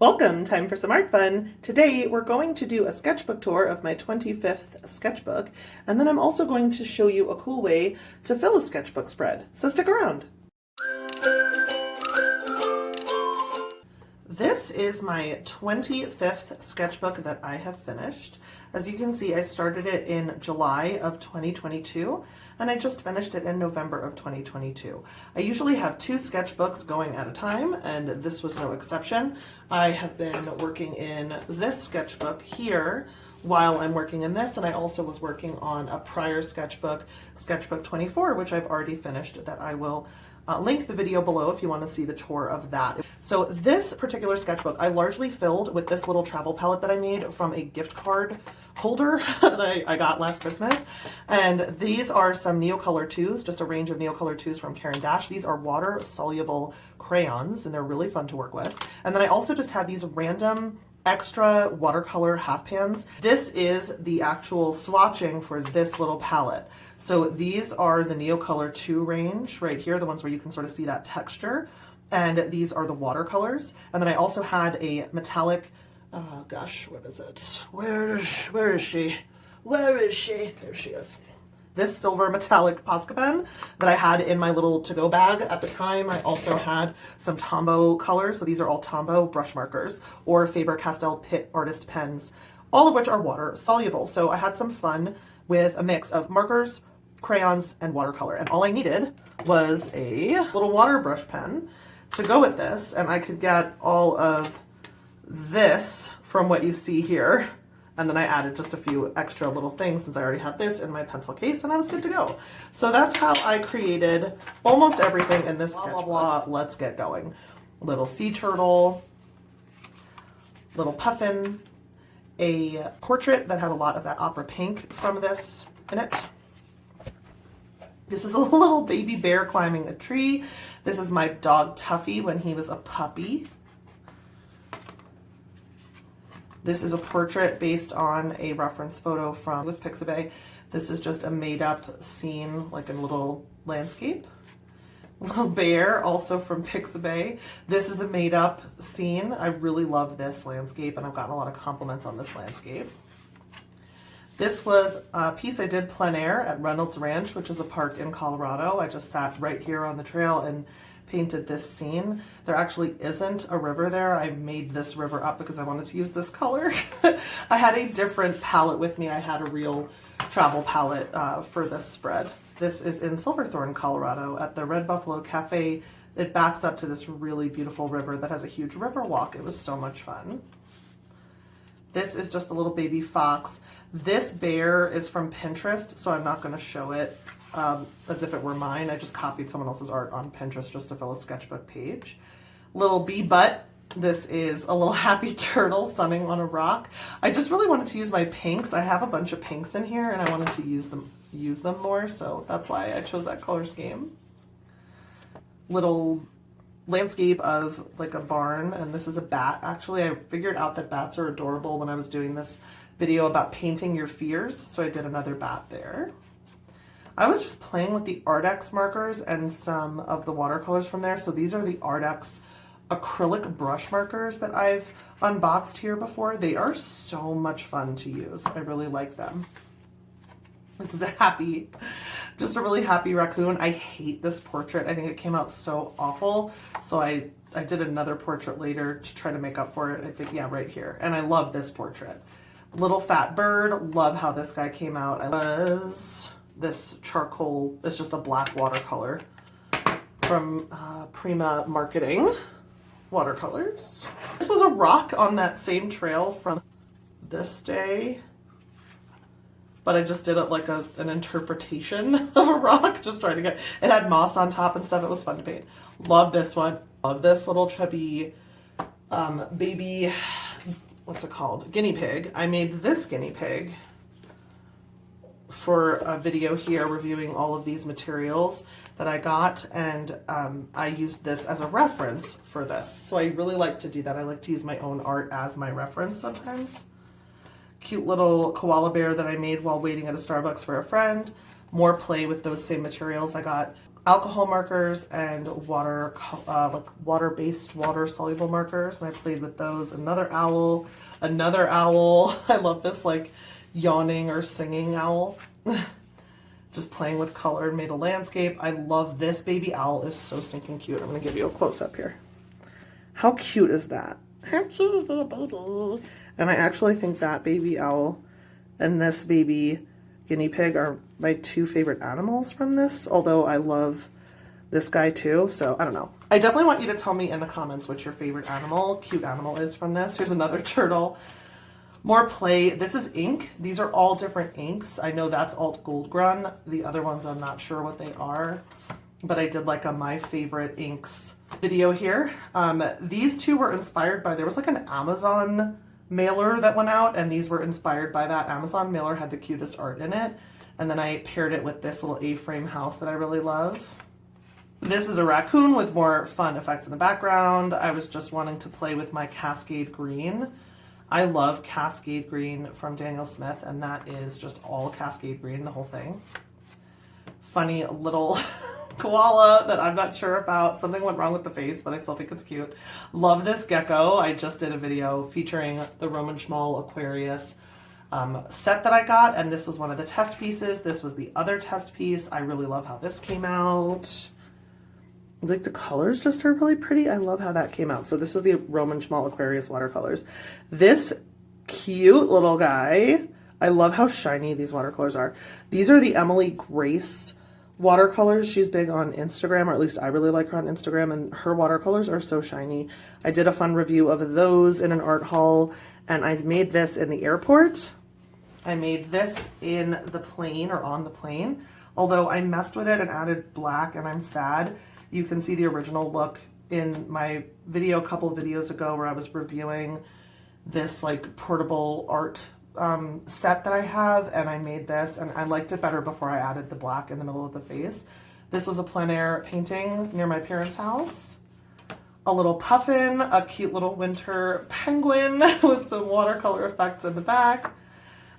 Welcome, time for some art fun. Today we're going to do a sketchbook tour of my 25th sketchbook, and then I'm also going to show you a cool way to fill a sketchbook spread, so stick around. This is my 25th sketchbook that I have finished. As you can see, I started it in July of 2022, and I just finished it in November of 2022. I usually have 2 sketchbooks going at a time, and this was no exception. I have been working in this sketchbook here while I'm working in this, and I also was working on a prior sketchbook, Sketchbook 24, which I've already finished, that I will link the video below if you want to see the tour of that. So this particular sketchbook I largely filled with this little travel palette that I made from a gift card holder that I got last Christmas. And these are some Neocolor 2s, just a range of Neocolor 2s from Caran d'Ache. These are water soluble crayons and they're really fun to work with. And then I also just had these random extra watercolor half pans. This is the actual swatching for this little palette. So these are the Neocolor 2 range right here, the ones where you can sort of see that texture. And these are the watercolors. And then I also had a metallic, oh gosh, what is it? Where is she? Where is she? There she is. This silver metallic Posca pen that I had in my little to-go bag at the time. I also had some Tombow colors. So these are all Tombow brush markers or Faber-Castell Pitt artist pens, all of which are water soluble. So I had some fun with a mix of markers, crayons, and watercolor. And all I needed was a little water brush pen to go with this. And I could get all of this from what you see here. And then I added just a few extra little things since I already had this in my pencil case and I was good to go. So that's how I created almost everything in this sketchbook. Blah, blah, let's get going. Little sea turtle, little puffin, a portrait that had a lot of that opera pink from this in it. This is a little baby bear climbing a tree. This is my dog Tuffy when he was a puppy. This is a portrait based on a reference photo from Pixabay. This is just a made-up scene, like a little landscape. Little bear, also from Pixabay. This is a made-up scene. I really love this landscape, and I've gotten a lot of compliments on this landscape. This was a piece I did plein air at Reynolds Ranch, which is a park in Colorado. I just sat right here on the trail and painted this scene. There actually isn't a river there. I made this river up because I wanted to use this color. I had a different palette with me. I had a real travel palette for this spread. This is in Silverthorne, Colorado at the Red Buffalo Cafe. It backs up to this really beautiful river that has a huge river walk. It was so much fun. This is just a little baby fox. This bear is from Pinterest, so I'm not going to show it as if it were mine. I just copied someone else's art on Pinterest just to fill a sketchbook page. Little bee butt. This is a little happy turtle sunning on a rock. I just really wanted to use my pinks. I have a bunch of pinks in here and I wanted to use them more, so that's why I chose that color scheme. Little landscape of like a barn, and this is a bat. Actually, I figured out that bats are adorable when I was doing this video about painting your fears, so I did another bat there. I was just playing with the Ardex markers and some of the watercolors from there. So these are the Ardex acrylic brush markers that I've unboxed here before. They are so much fun to use. I really like them. This is just a really happy raccoon. I hate this portrait. I think it came out so awful. So I did another portrait later to try to make up for it. I think, yeah, right here. And I love this portrait. Little fat bird. Love how this guy came out. This charcoal, it's just a black watercolor from Prima Marketing Watercolors. This was a rock on that same trail from this day, but I just did it like an interpretation of a rock, just trying to get, it had moss on top and stuff. It was fun to paint. Love this one. Love this little chubby baby, what's it called? Guinea pig. I made this guinea pig for a video here reviewing all of these materials that I got, and I used this as a reference for this. So I really like to do that. I like to use my own art as my reference sometimes. Cute little koala bear that I made while waiting at a Starbucks for a friend. More play with those same materials. I got alcohol markers and like water-based, water-soluble markers, and I played with those. Another owl. I love this like yawning or singing owl. Just playing with color and made a landscape. I love this baby owl. Is so stinking cute. I'm gonna give you a close-up here. How cute is that? How cute is that baby? And I actually think that baby owl and this baby guinea pig are my two favorite animals from this, although I love this guy too, so I don't know. I definitely want you to tell me in the comments what your favorite cute animal is from this. Here's another turtle. More play. This is ink. These are all different inks. I know that's Alt Goldgrun. The other ones I'm not sure what they are, but I did like a my favorite inks video here. These two were inspired by, there was like an Amazon mailer that went out, and these were inspired by that. Amazon mailer had the cutest art in it, and then I paired it with this little A-frame house that I really love. This is a raccoon with more fun effects in the background. I was just wanting to play with my Cascade Green. I love Cascade Green from Daniel Smith, and that is just all Cascade Green, the whole thing. Funny little koala that I'm not sure about. Something went wrong with the face, but I still think it's cute. Love this gecko. I just did a video featuring the Roman Schmal Aquarius set that I got, and this was one of the test pieces. This was the other test piece. I really love how this came out. Like the colors just are really pretty. I love how that came out. So this is the Roman Schmal Aquarius watercolors. This cute little guy, I love how shiny these watercolors are. These are the Emily Grace watercolors. She's big on Instagram, or at least I really like her on Instagram, and her watercolors are so shiny. I did a fun review of those in an art haul, and I made this in the airport. I made this in the plane, or on the plane, although I messed with it and added black, and I'm sad. You can see the original look in my video a couple of videos ago where I was reviewing this like portable art set that I have, and I made this, and I liked it better before I added the black in the middle of the face. This was a plein air painting near my parents' house. A little puffin, a cute little winter penguin with some watercolor effects in the back.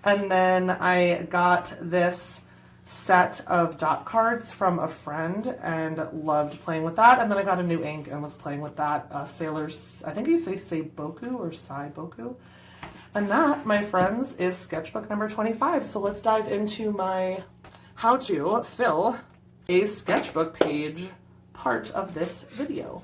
And then I got this set of dot cards from a friend and loved playing with that. And then I got a new ink and was playing with that Sailor's, I think you say Seiboku or Saiboku. And that, my friends, is sketchbook number 25. So let's dive into my how to fill a sketchbook page part of this video.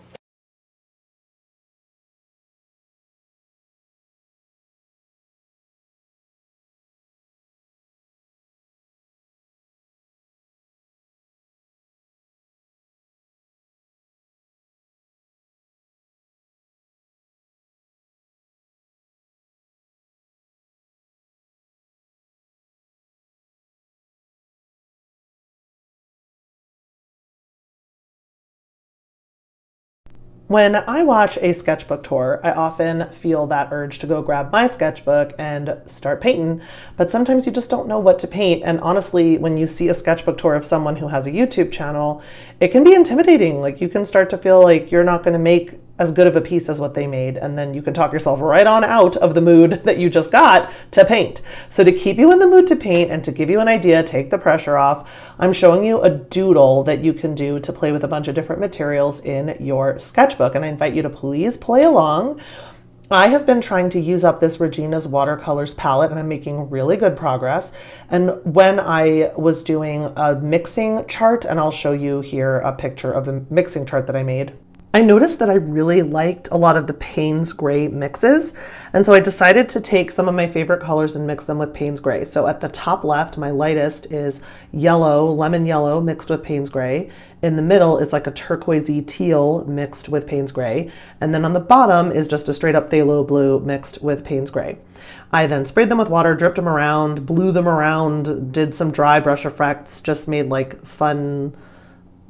When I watch a sketchbook tour, I often feel that urge to go grab my sketchbook and start painting, but sometimes you just don't know what to paint. And honestly, when you see a sketchbook tour of someone who has a YouTube channel, it can be intimidating. Like you can start to feel like you're not going to make as good of a piece as what they made, and then you can talk yourself right on out of the mood that you just got to paint. So to keep you in the mood to paint and to give you an idea, take the pressure off, I'm showing you a doodle that you can do to play with a bunch of different materials in your sketchbook, and I invite you to please play along. I have been trying to use up this Regina's watercolors palette, and I'm making really good progress. And when I was doing a mixing chart, and I'll show you here a picture of the mixing chart that I made, I noticed that I really liked a lot of the Payne's Gray mixes, and so I decided to take some of my favorite colors and mix them with Payne's Gray. So at the top left, my lightest is yellow, lemon yellow mixed with Payne's Gray. In the middle is like a turquoisey teal mixed with Payne's Gray, and then on the bottom is just a straight up phthalo blue mixed with Payne's Gray. I then sprayed them with water, dripped them around, blew them around, did some dry brush effects, just made like fun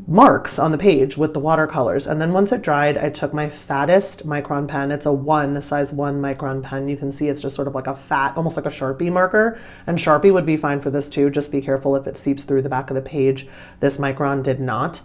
marks on the page with the watercolors. And then once it dried, I took my fattest micron pen. It's a size 1 micron pen. You can see it's just sort of like a fat, almost like a Sharpie marker. And Sharpie would be fine for this too. Just be careful if it seeps through the back of the page. This micron did not.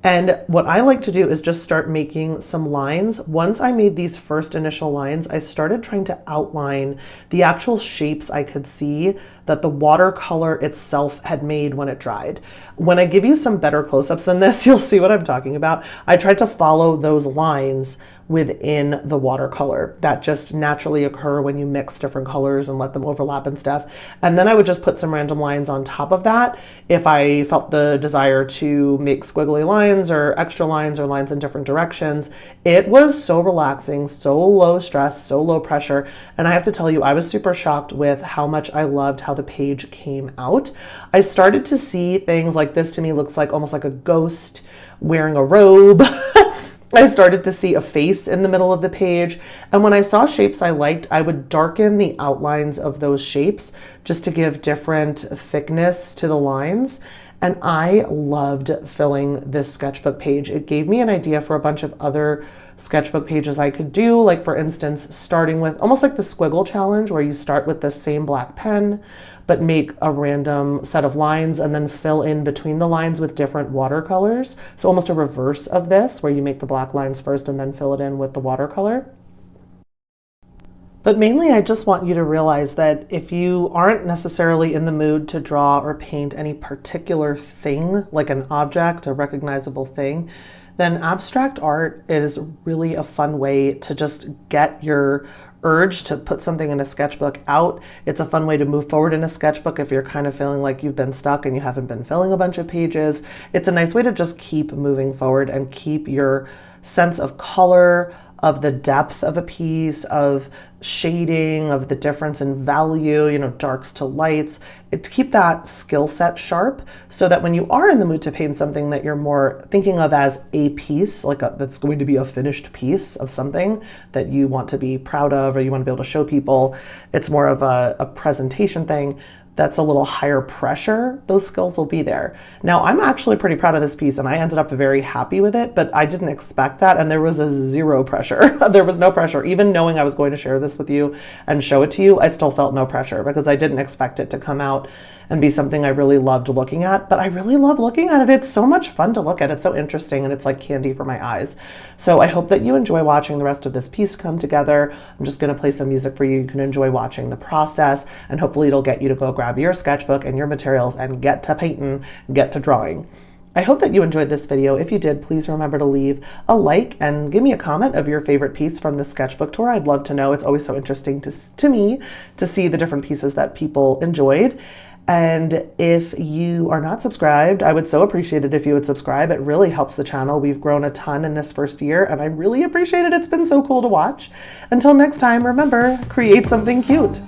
And what I like to do is just start making some lines. Once I made these first initial lines, I started trying to outline the actual shapes I could see that the watercolor itself had made when it dried. When I give you some better close-ups than this, you'll see what I'm talking about. I tried to follow those lines within the watercolor that just naturally occur when you mix different colors and let them overlap and stuff. And then I would just put some random lines on top of that if I felt the desire to make squiggly lines or extra lines or lines in different directions. It was so relaxing, so low stress, so low pressure. And I have to tell you, I was super shocked with how much I loved how the page came out. I started to see things like this. To me looks like almost like a ghost wearing a robe. I started to see a face in the middle of the page. And when I saw shapes I liked, I would darken the outlines of those shapes just to give different thickness to the lines. And I loved filling this sketchbook page. It gave me an idea for a bunch of other sketchbook pages I could do, like for instance, starting with almost like the squiggle challenge where you start with the same black pen, but make a random set of lines and then fill in between the lines with different watercolors. So almost a reverse of this where you make the black lines first and then fill it in with the watercolor. But mainly I just want you to realize that if you aren't necessarily in the mood to draw or paint any particular thing, like an object, a recognizable thing, then abstract art is really a fun way to just get your urge to put something in a sketchbook out. It's a fun way to move forward in a sketchbook if you're kind of feeling like you've been stuck and you haven't been filling a bunch of pages. It's a nice way to just keep moving forward and keep your sense of color, of the depth of a piece, of shading, of the difference in value, you know, darks to lights, to keep that skill set sharp so that when you are in the mood to paint something that you're more thinking of as a piece, like that's going to be a finished piece of something that you want to be proud of or you want to be able to show people, it's more of a presentation thing that's a little higher pressure, those skills will be there. Now, I'm actually pretty proud of this piece and I ended up very happy with it, but I didn't expect that and there was a zero pressure. There was no pressure. Even knowing I was going to share this with you and show it to you, I still felt no pressure because I didn't expect it to come out and be something I really loved looking at, but I really love looking at it. It's so much fun to look at. It's so interesting and it's like candy for my eyes. So I hope that you enjoy watching the rest of this piece come together. I'm just gonna play some music for you. You can enjoy watching the process and hopefully it'll get you to go grab your sketchbook and your materials and get to painting, get to drawing. I hope that you enjoyed this video. If you did, please remember to leave a like and give me a comment of your favorite piece from the sketchbook tour. I'd love to know. It's always so interesting to me to see the different pieces that people enjoyed. And if you are not subscribed, I would so appreciate it if you would subscribe. It really helps the channel. We've grown a ton in this first year and I really appreciate it. It's been so cool to watch. Until next time, remember, create something cute.